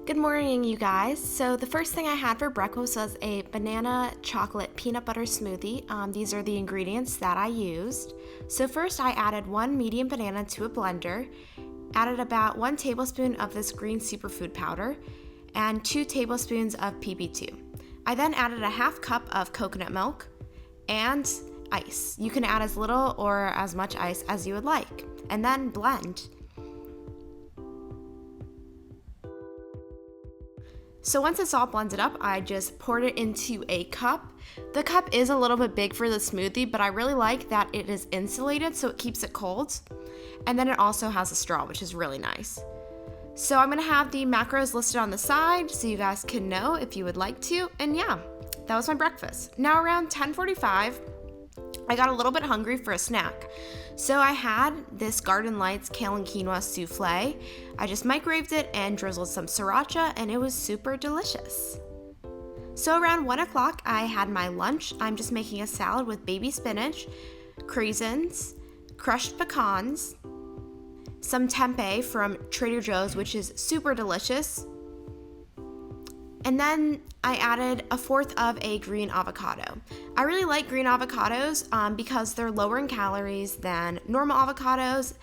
Good morning, you guys. So the first thing I had for breakfast was a banana chocolate peanut butter smoothie. These are the ingredients that I used. So first I added 1 medium banana to a blender, added about 1 tablespoon of this green superfood powder, and 2 tablespoons of PB2. I then added a half cup of coconut milk and ice. You can add as little or as much ice as you would like, and then blend. So once it's all blended up, I just poured it into a cup. The cup is a little bit big for the smoothie, but I really like that it is insulated so it keeps it cold. And then it also has a straw, which is really nice. So I'm gonna have the macros listed on the side so you guys can know if you would like to. And yeah, that was my breakfast. Now around 10:45, I got a little bit hungry for a snack. So I had this Garden Lights kale and quinoa souffle. I just microwaved it and drizzled some sriracha, and it was super delicious. So around 1 o'clock, I had my lunch. I'm just making a salad with baby spinach, craisins, crushed pecans, some tempeh from Trader Joe's, which is super delicious. And then I added 1/4 of a green avocado. I really like green avocados because they're lower in calories than normal avocados,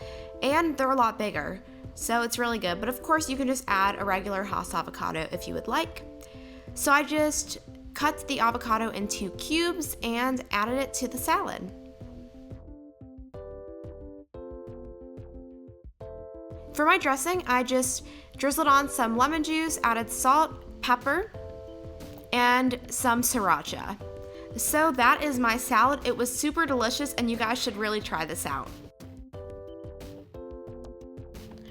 and they're a lot bigger. So it's really good. But of course, you can just add a regular Hass avocado if you would like. So I just cut the avocado into cubes and added it to the salad. For my dressing, I just drizzled on some lemon juice, added salt, pepper, and some sriracha. So that is my salad. It was super delicious, and you guys should really try this out.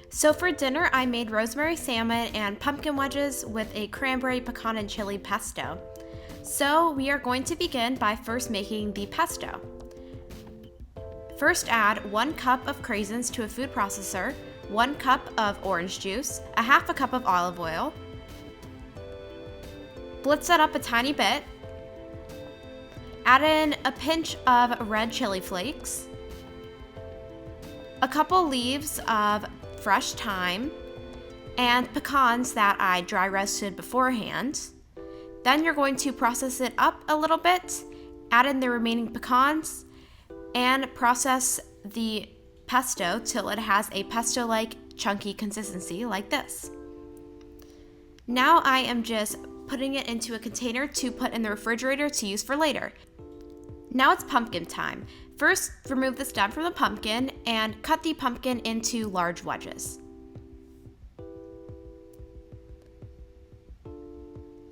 So for dinner, I made rosemary salmon and pumpkin wedges with a cranberry, pecan, and chili pesto. So we are going to begin by first making the pesto. First, add 1 cup of craisins to a food processor, 1 cup of orange juice, a half a cup of olive oil. Blitz that up a tiny bit. Add in a pinch of red chili flakes, a couple leaves of fresh thyme, and pecans that I dry roasted beforehand. Then you're going to process it up a little bit, add in the remaining pecans, and process the pesto till it has a pesto-like chunky consistency like this. Now I am just putting it into a container to put in the refrigerator to use for later. Now it's pumpkin time. First, remove the stem from the pumpkin and cut the pumpkin into large wedges.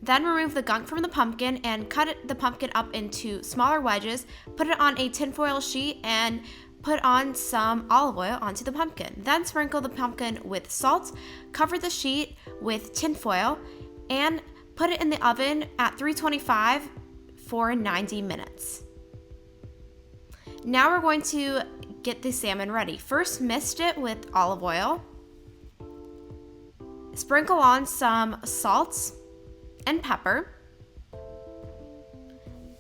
Then remove the gunk from the pumpkin and cut the pumpkin up into smaller wedges, put it on a tinfoil sheet, and put on some olive oil onto the pumpkin. Then sprinkle the pumpkin with salt, cover the sheet with tinfoil, and put it in the oven at 325 for 90 minutes. Now we're going to get the salmon ready. First, mist it with olive oil. Sprinkle on some salt and pepper.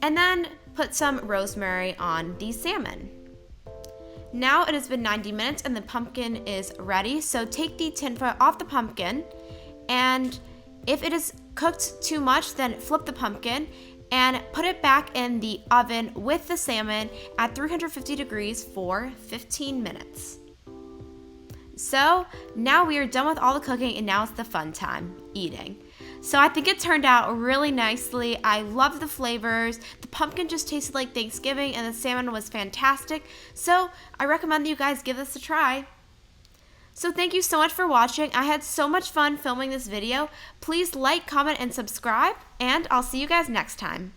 And then put some rosemary on the salmon. Now it has been 90 minutes and the pumpkin is ready. So take the tinfoil off the pumpkin, and if it is cooked too much, then flip the pumpkin and put it back in the oven with the salmon at 350 degrees for 15 minutes. So now we are done with all the cooking, and now it's the fun time, eating. So I think it turned out really nicely. I love the flavors. The pumpkin just tasted like Thanksgiving, and the salmon was fantastic. So I recommend that you guys give this a try. So thank you so much for watching. I had so much fun filming this video. Please like, comment, and subscribe, and I'll see you guys next time.